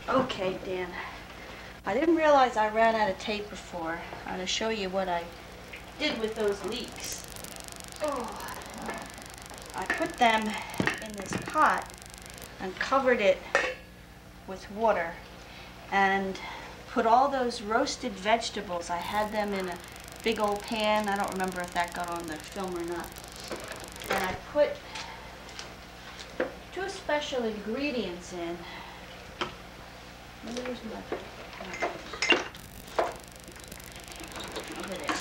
Okay, Dan. I didn't realize I ran out of tape before. I'm going to show you what I did with those leeks. Oh. I put them in this pot and covered it with water and put all those roasted vegetables. I had them in a big old pan. I don't remember if that got on the film or not. And I put 2 special ingredients in. Where's my... Over there.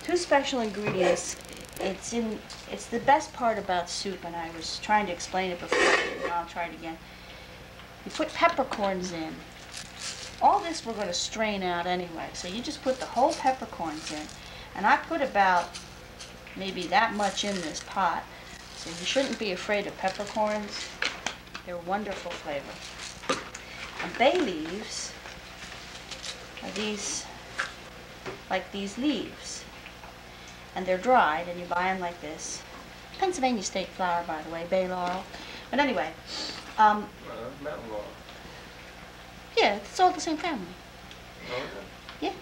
2 special ingredients. It's the best part about soup, and I was trying to explain it before, and I'll try it again. You put peppercorns in. All this we're going to strain out anyway, so you just put the whole peppercorns in. And I put about maybe that much in this pot, so you shouldn't be afraid of peppercorns. They're wonderful flavor. And bay leaves are these, like these leaves. And they're dried, and you buy them like this. Pennsylvania state flower, by the way, bay laurel. But anyway, Mountain laurel. yeah, it's all the same family. Oh, okay. Yeah.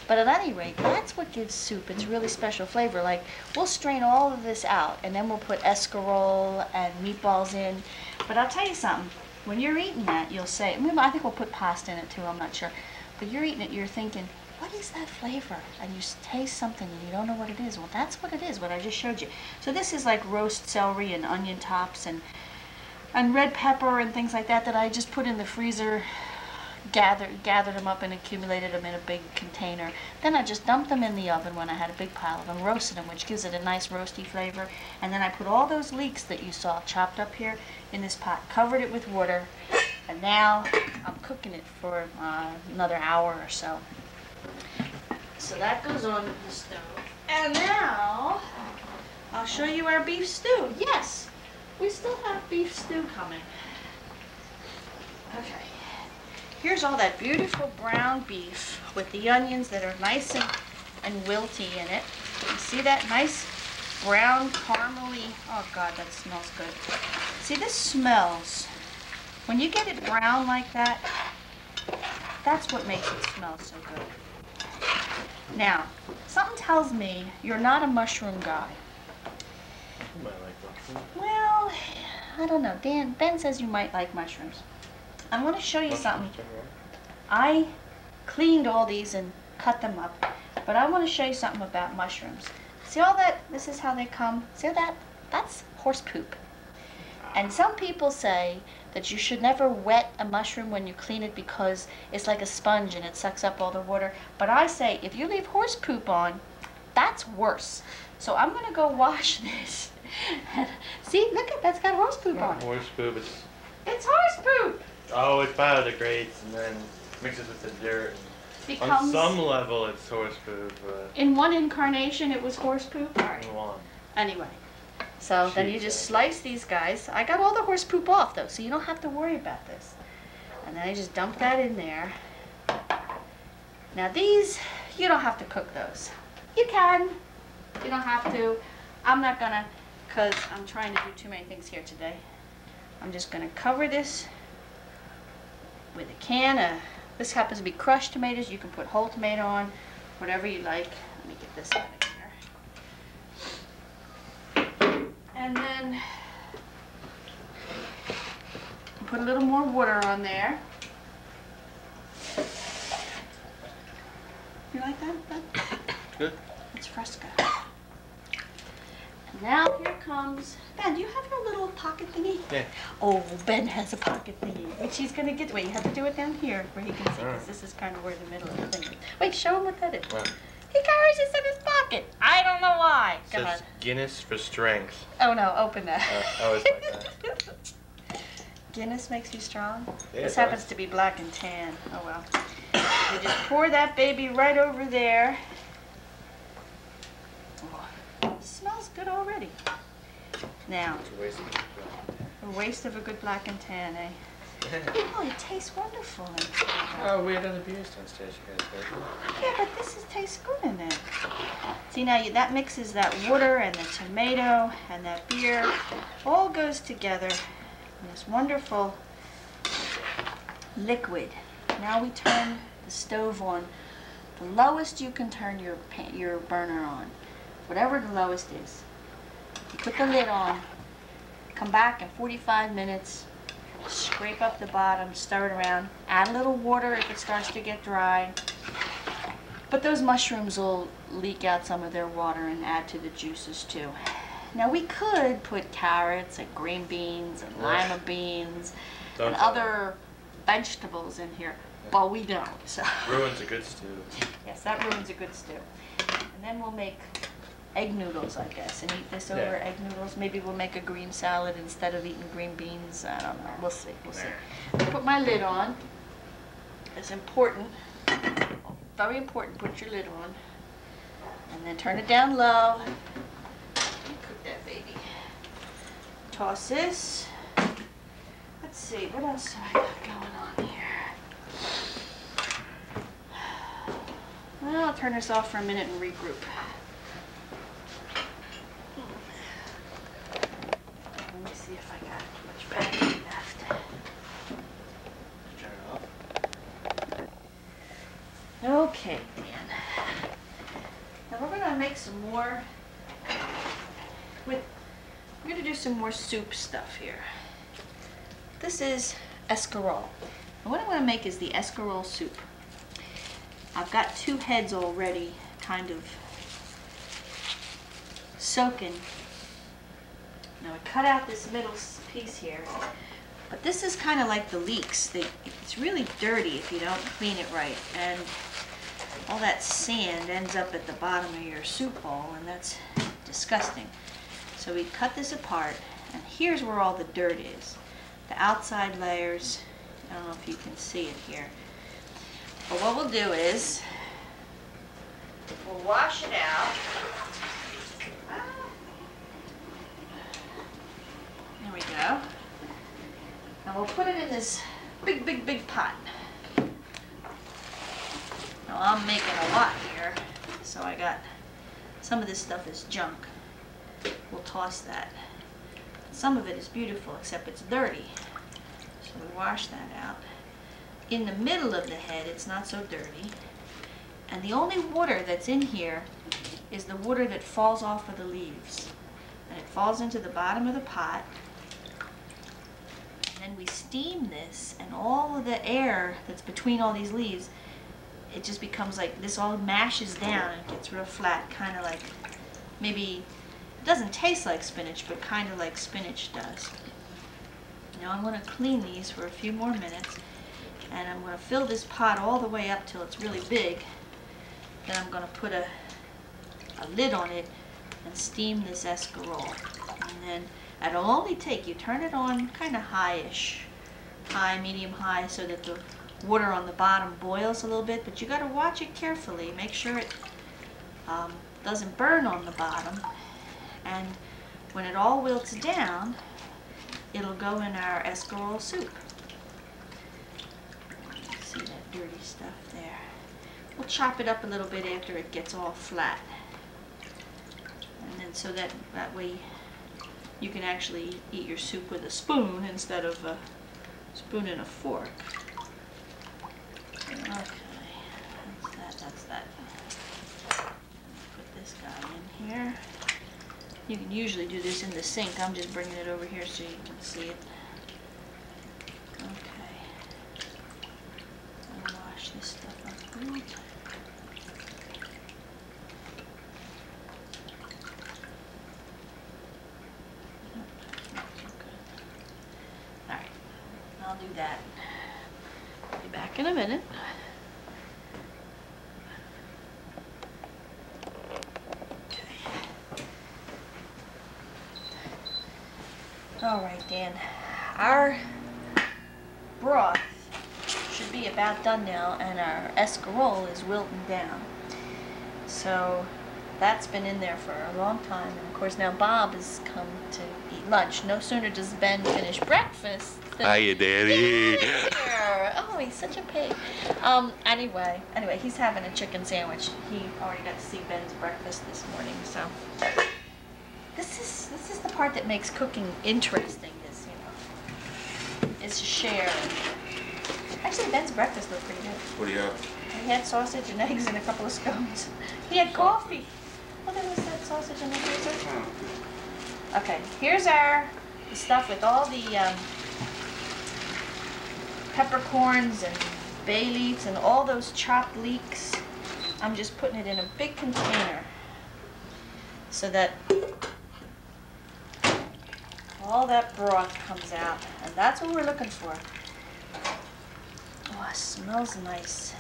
But at any rate, that's what gives soup its really special flavor. Like, we'll strain all of this out, and then we'll put escarole and meatballs in. But I'll tell you something. When you're eating that, you'll say, I think we'll put pasta in it too, I'm not sure. But you're eating it, you're thinking, what is that flavor? And you taste something and you don't know what it is. Well, that's what it is, what I just showed you. So this is like roast celery and onion tops and red pepper and things like that that I just put in the freezer, gathered them up and accumulated them in a big container. Then I just dumped them in the oven when I had a big pile of them, roasted them, which gives it a nice roasty flavor. And then I put all those leeks that you saw chopped up here in this pot, covered it with water, and now I'm cooking it for another hour or so. So that goes on the stove. And now, I'll show you our beef stew. Yes, we still have beef stew coming. Okay. Here's all that beautiful brown beef with the onions that are nice and wilty in it. You see that nice brown caramely, oh God, that smells good. See, this smells, when you get it brown like that, that's what makes it smell so good. Now, something tells me you're not a mushroom guy. You might like mushrooms. Well, I don't know. Ben says you might like mushrooms. I'm going to show you something. I cleaned all these and cut them up, but I want to show you something about mushrooms. See all that? This is how they come. See that? That's horse poop. And some people say that you should never wet a mushroom when you clean it because it's like a sponge and it sucks up all the water. But I say if you leave horse poop on, that's worse. So I'm going to go wash this. See, look at that's got horse poop on it. Horse poop. It's horse poop. Oh, it biodegrades and then mixes with the dirt. On some level, it's horse poop. In one incarnation, it was horse poop. All right. In one. Anyway. So then you just slice these guys. I got all the horse poop off though, so you don't have to worry about this. And then I just dump that in there. Now these, you don't have to cook those. You can. You don't have to. I'm not gonna, because I'm trying to do too many things here today. I'm just gonna cover this with a can of, this happens to be crushed tomatoes. You can put whole tomato on, whatever you like. Let me get this out of here. And then put a little more water on there. You like that, Ben? Good. It's fresco. And now here comes, Ben, do you have your little pocket thingy? Yeah. Oh, Ben has a pocket thingy, which he's going to get. Wait, you have to do it down here where he can see, because this is kind of where the middle of the thing is. Wait, show him what that is. What? He carries this in his pocket. I don't know why. It says Guinness for strength. Oh no, open that. I always like that. Guinness makes you strong? Yeah, This happens to be black and tan. Oh well. You just pour that baby right over there. Oh, it smells good already. Now, It's a waste of a good black and tan, eh? Oh, it tastes wonderful. Oh, we had other beers downstairs, you guys. Yeah, but this tastes good in it. See now, that mixes that water and the tomato and that beer. All goes together in this wonderful liquid. Now we turn the stove on. The lowest you can turn your burner on, whatever the lowest is. You put the lid on, come back in 45 minutes, scrape up the bottom, stir it around, add a little water if it starts to get dry. But those mushrooms will leak out some of their water and add to the juices too. Now we could put carrots and green beans and lima beans and other vegetables in here, but we don't. So. Ruins a good stew. Yes, that ruins a good stew. And then we'll make egg noodles, I guess, and eat this over egg noodles. Maybe we'll make a green salad instead of eating green beans. I don't know. We'll see. We'll see. Put my lid on. It's important. Very important. Put your lid on. And then turn it down low. Cook that baby. Toss this. Let's see. What else have I got going on here? Well, I'll turn this off for a minute and regroup. Let me see if I got much battery left. Turn it off. Okay, Dan. Now we're gonna make some more. We're gonna do some more soup stuff here. This is escarole. And what I'm gonna make is the escarole soup. I've got 2 heads already kind of soaking. Now I cut out this middle piece here, but this is kind of like the leeks. It's really dirty if you don't clean it right, and all that sand ends up at the bottom of your soup bowl, and that's disgusting. So we cut this apart, and here's where all the dirt is. The outside layers, I don't know if you can see it here. But what we'll do is, we'll wash it out. There we go. And we'll put it in this big pot. Now I'm making a lot here, so I got, some of this stuff is junk. We'll toss that. Some of it is beautiful, except it's dirty. So we wash that out. In the middle of the head, it's not so dirty. And the only water that's in here is the water that falls off of the leaves. And it falls into the bottom of the pot. And then we steam this, and all of the air that's between all these leaves, it just becomes like, this all mashes down and gets real flat, kind of like, maybe, it doesn't taste like spinach, but kind of like spinach does. Now I'm going to clean these for a few more minutes. And I'm going to fill this pot all the way up till it's really big. Then I'm going to put a lid on it and steam this escarole. And then it'll only take, you turn it on kind of high-ish, high, medium high, so that the water on the bottom boils a little bit. But you got to watch it carefully. Make sure it doesn't burn on the bottom. And when it all wilts down, it'll go in our escarole soup. See that dirty stuff there. We'll chop it up a little bit after it gets all flat. And then so that way you can actually eat your soup with a spoon instead of a spoon and a fork. Okay, that's that. Put this guy in here. You can usually do this in the sink. I'm just bringing it over here so you can see it. Okay. I'll wash this stuff up good. Alright, I'll do that. I'll be back in a minute. All right, Dan, our broth should be about done now, and our escarole is wilting down. So that's been in there for a long time, and of course now Bob has come to eat lunch. No sooner does Ben finish breakfast than Hiya, Daddy. Oh, he's such a pig. Anyway, he's having a chicken sandwich. He already got to see Ben's breakfast this morning, so. This is the part that makes cooking interesting, is to share. Actually, Ben's breakfast looked pretty good. What do you have? He had sausage and eggs and a couple of scones. He had coffee. Well, there was that sausage in the freezer. Oh. Okay, here's our stuff with all the peppercorns and bay leaves and all those chopped leeks. I'm just putting it in a big container so that all that broth comes out, and that's what we're looking for. Oh, it smells nice.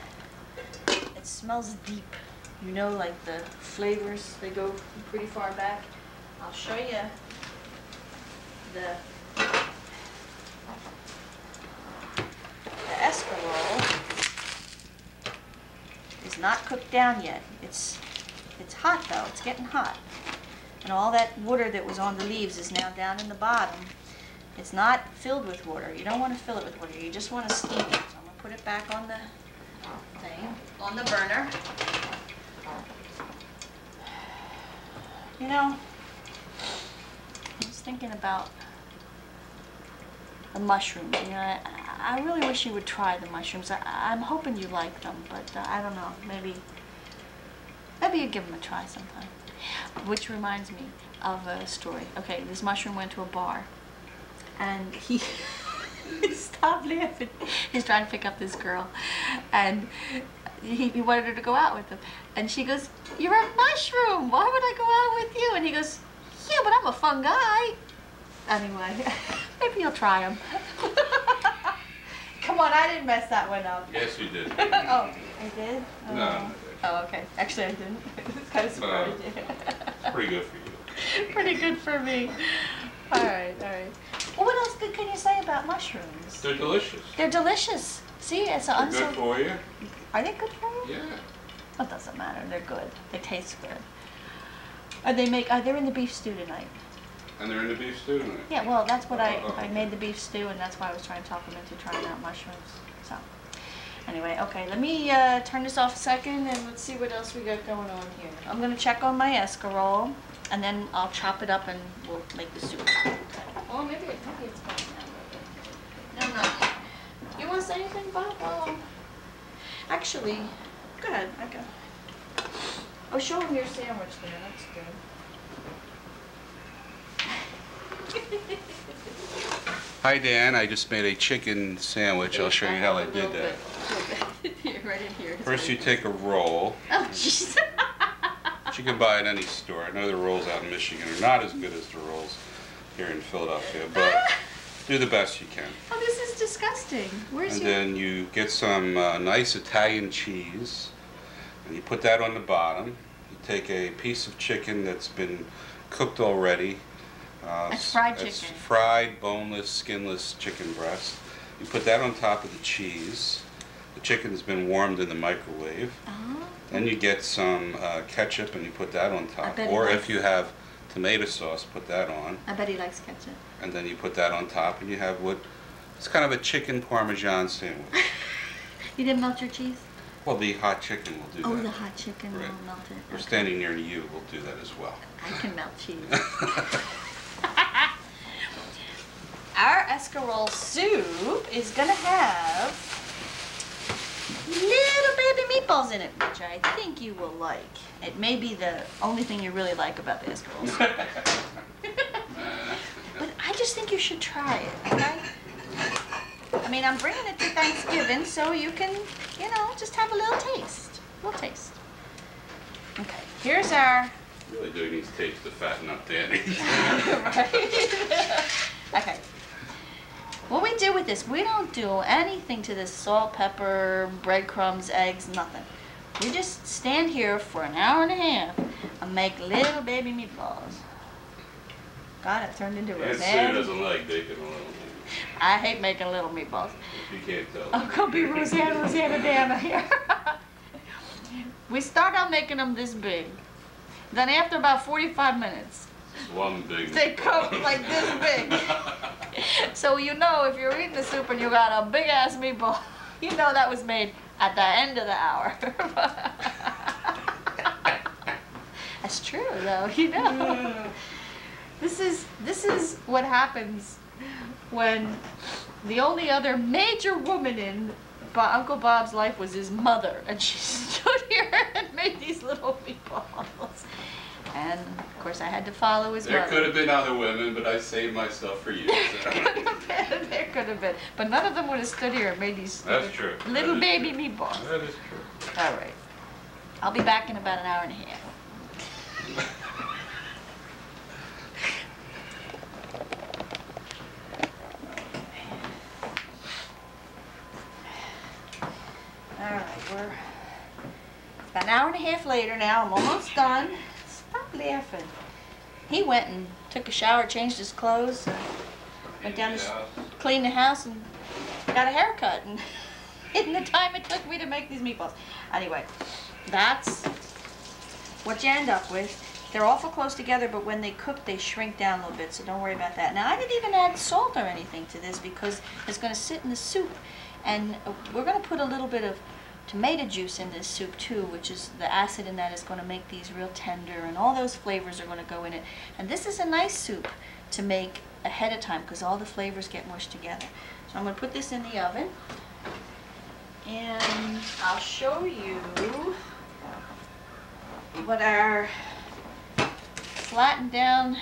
It smells deep. You know, like the flavors, they go pretty far back. I'll show you the escarole is not cooked down yet. It's hot though, it's getting hot. And all that water that was on the leaves is now down in the bottom. It's not filled with water. You don't want to fill it with water. You just want to steam it. So I'm going to put it back on the thing, on the burner. You know, I was thinking about the mushrooms. You know, I really wish you would try the mushrooms. I'm hoping you like them, but I don't know. Maybe you give them a try sometime. Which reminds me of a story. Okay, this mushroom went to a bar, and he stopped laughing. He's trying to pick up this girl, and he wanted her to go out with him. And she goes, "You're a mushroom. Why would I go out with you?" And he goes, "Yeah, but I'm a fun guy." Anyway, maybe you'll try them. Come on, I didn't mess that one up. Yes, you did. Oh, I did? Oh. No. Oh, okay. Actually, I didn't. It's kind of surprised you. It's pretty good for you. Pretty good for me. All right, all right. Well, what else good can you say about mushrooms? They're delicious. They're delicious. See, it's an They're good for you. Are they good for you? Yeah. Well, it doesn't matter. They're good. They taste good. They're in the beef stew tonight. And they're in the beef stew tonight. Yeah, well, that's what I made the beef stew, and that's why I was trying to talk them into trying out mushrooms. So, anyway, okay, let me turn this off a second, and let's see what else we got going on here. I'm going to check on my escarole, and then I'll chop it up, and we'll make the soup. Oh, maybe it's going down. No, no. You want to say anything, Bob? Actually, go ahead. Okay. Oh, show them your sandwich there. That's good. Hi Dan, I just made a chicken sandwich. I'll show you how I did that. Here, right in here. First you take a roll, Oh, jeez. which you can buy at any store. I know the rolls out in Michigan are not as good as the rolls here in Philadelphia, but do the best you can. Oh, this is disgusting. Where's And your... then you get some nice Italian cheese, and you put that on the bottom. You take a piece of chicken that's been cooked already. That's fried It's chicken. fried, boneless, skinless chicken breast. You put that on top of the cheese. The chicken's been warmed in the microwave. Oh. Then you get some ketchup and you put that on top. bet he Or likes- if you have tomato sauce, put that on. I bet he likes ketchup. And then you put that on top, and you have what it's kind of a chicken parmesan sandwich. You didn't melt your cheese? Well, the hot chicken will do Oh, that. the hot chicken Right. will melt it. We're Okay. standing near you, we'll do that as well. I can melt cheese. Our escarole soup is gonna have little baby meatballs in it, which I think you will like. It may be the only thing you really like about the escarole soup. But I just think you should try it, okay? I mean, I'm bringing it to Thanksgiving, so you can, you know, just have a little taste. A little taste. Okay, here's our... Really doing these tapes to fatten up Danny. Right? Okay. What we do with this, we don't do anything to this: salt, pepper, breadcrumbs, eggs, nothing. We just stand here for an hour and a half and make little baby meatballs. God, it turned into And Roseanne. Sue doesn't like bacon oil. I hate making little meatballs. If you can't tell. I'm gonna be Rosanna Dana here. We start out making them this big. Then after about 45 minutes, It's one big. they come like this big. So you know, if you're eating the soup and you got a big ass meatball, you know that was made at the end of the hour. That's true though, you know. This is what happens when the only other major woman in Uncle Bob's life was his mother, and she stood here and made these little meatballs. And of course, I had to follow his mother. There could have been other women, but I saved myself for you. There could have been, but none of them would have stood here and made these little baby meatballs. That is true. All right, I'll be back in about an hour and a half. All right, it's about an hour and a half later now. I'm almost done. Stop laughing. He went and took a shower, changed his clothes, went down to clean the house, and got a haircut. And in the time it took me to make these meatballs. Anyway, that's what you end up with. They're awful close together, but when they cook, they shrink down a little bit, so don't worry about that. Now, I didn't even add salt or anything to this because it's going to sit in the soup. And we're going to put a little bit of tomato juice in this soup too, which is the acid in that is going to make these real tender, and all those flavors are going to go in it. And this is a nice soup to make ahead of time because all the flavors get mushed together. So I'm going to put this in the oven, and I'll show you what our flattened down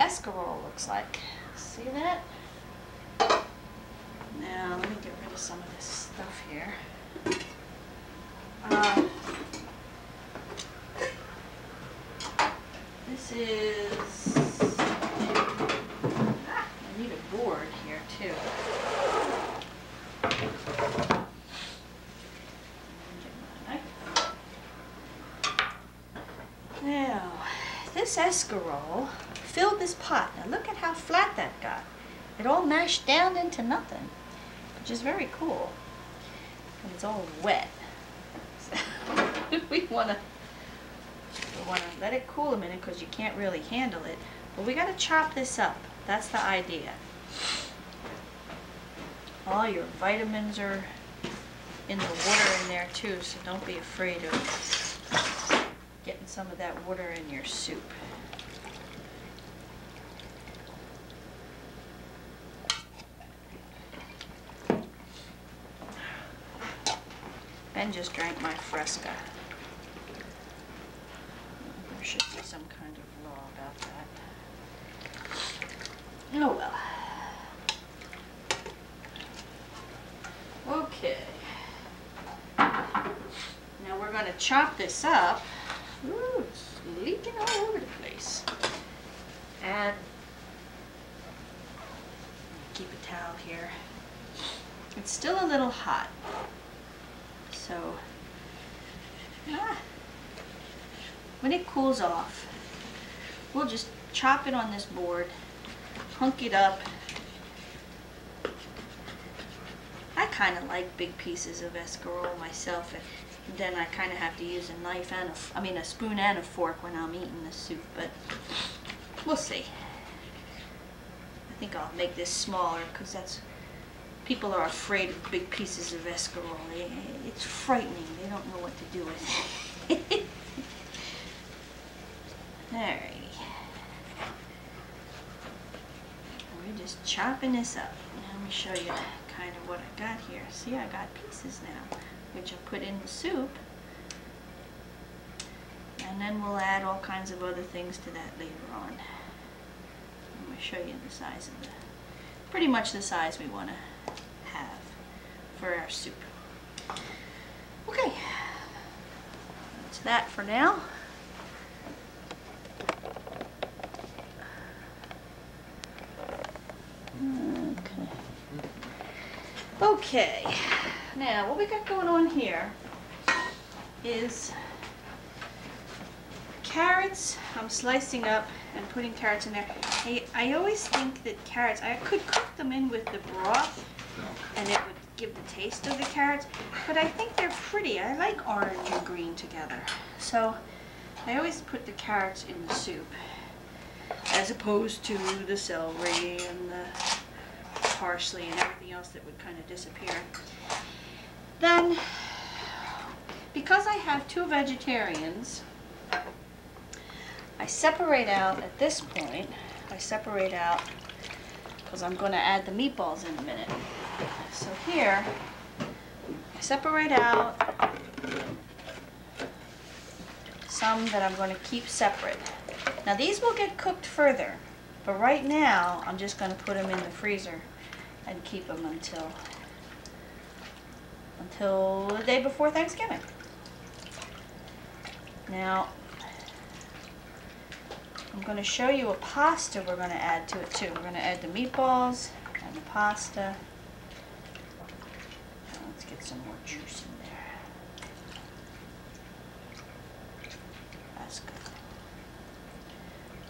escarole looks like. See that? Now, let me get rid of some of this stuff here. This is, I need a board here too. Now, this escarole filled this pot. Now look at how flat that got. It all mashed down into nothing, which is very cool. And it's all wet. So we want to let it cool a minute because you can't really handle it. But we got to chop this up. That's the idea. All your vitamins are in the water in there too, so don't be afraid of getting some of that water in your soup. Ben just drank my Fresca. There should be some kind of law about that. Oh well. Okay. Now we're going to chop this up. Ooh, it's leaking all over the place. And keep a towel here. It's still a little hot. So, when it cools off, we'll just chop it on this board, hunk it up. I kind of like big pieces of escarole myself, and then I kind of have to use a knife and a spoon and a fork when I'm eating the soup, but we'll see. I think I'll make this smaller because people are afraid of big pieces of escarole. It's frightening. They don't know what to do with it. Alrighty. We're just chopping this up. Now let me show you kind of what I got here. See, I got pieces now, which I'll put in the soup. And then we'll add all kinds of other things to that later on. I'm going to show you the size of pretty much the size we want to have for our soup. Okay, that's that for now. Okay, now what we got going on here is carrots. I'm slicing up and putting carrots in there. I always think that carrots, I could cook them in with the broth and it would give the taste of the carrots, but I think they're pretty. I like orange and green together. So I always put the carrots in the soup as opposed to the celery and the parsley and everything else that would kind of disappear. Then, because I have two vegetarians, I separate out at this point, because I'm going to add the meatballs in a minute. So here, separate out some that I'm going to keep separate. Now these will get cooked further, but right now I'm just going to put them in the freezer and keep them until the day before Thanksgiving. Now I'm going to show you a pasta we're going to add to it too. We're going to add the meatballs and the pasta. Now let's get some more juice in there. That's good.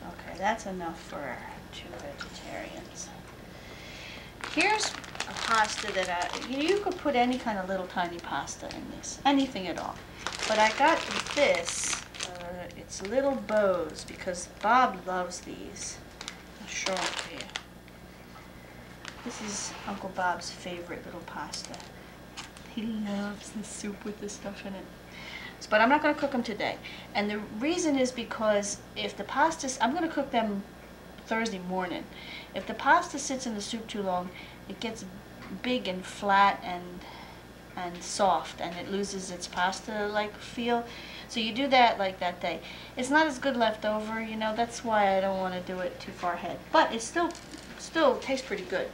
Okay, that's enough for 2 vegetarians. Here's a pasta that you could put any kind of little tiny pasta in this, anything at all. But I got this. It's little bows because Bob loves these. I'll show them to you. This is Uncle Bob's favorite little pasta. He loves the soup with this stuff in it. But I'm not going to cook them today. And the reason is because if the pasta, I'm going to cook them Thursday morning. If the pasta sits in the soup too long, it gets big and flat and soft, and it loses its pasta-like feel. So you do that like that day. It's not as good left over, you know. That's why I don't want to do it too far ahead. But it still tastes pretty good.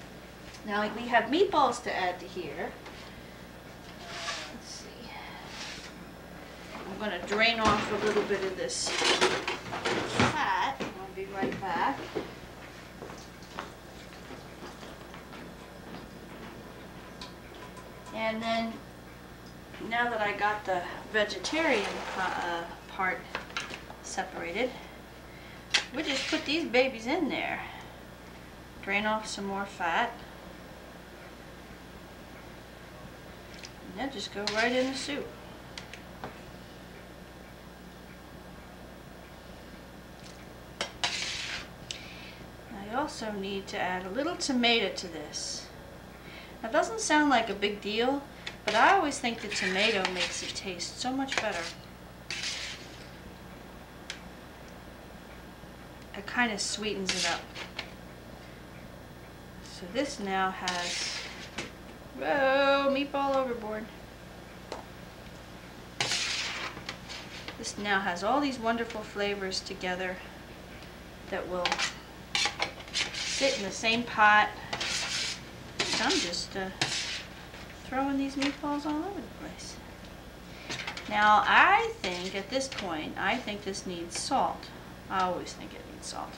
Now we have meatballs to add to here. Let's see. I'm going to drain off a little bit of this fat. I'll be right back. And then, now that I got the vegetarian part separated, we just put these babies in there. Drain off some more fat. And then just go right in the soup. I also need to add a little tomato to this. That doesn't sound like a big deal, but I always think the tomato makes it taste so much better. It kind of sweetens it up. So this now has, whoa, meatball overboard. This now has all these wonderful flavors together that will sit in the same pot. I'm just throwing these meatballs all over the place. Now I think at this point, I think this needs salt. I always think it needs salt.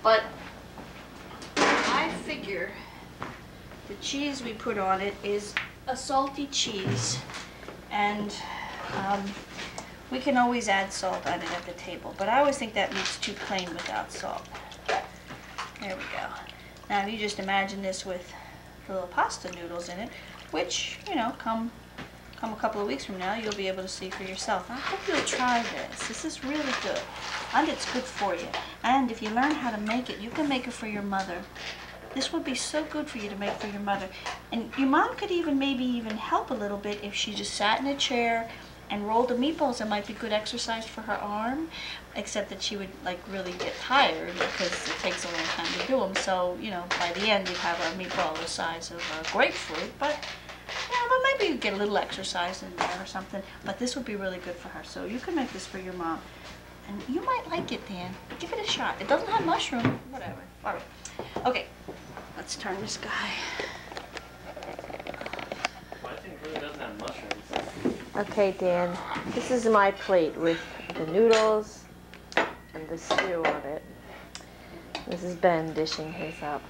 But I figure the cheese we put on it is a salty cheese, and we can always add salt on it at the table. But I always think that makes too plain without salt. There we go. Now, if you just imagine this with the little pasta noodles in it, which, you know, come a couple of weeks from now, you'll be able to see for yourself. I hope you'll try this. This is really good, and it's good for you. And if you learn how to make it, you can make it for your mother. This would be so good for you to make for your mother. And your mom could maybe even help a little bit if she just sat in a chair and rolled the meatballs. It might be good exercise for her arm, except that she would like really get tired because it takes a long time to do them. So, you know, by the end you'd have a meatball the size of a grapefruit, but yeah, but maybe you'd get a little exercise in there or something. But this would be really good for her. So you can make this for your mom. And you might like it, Dan. Give it a shot. It doesn't have mushroom. Whatever. All right. Okay. Let's turn this guy. Well, I think it really doesn't have mushrooms. Okay, Dan, this is my plate with the noodles and the stew on it. This is Ben dishing his up.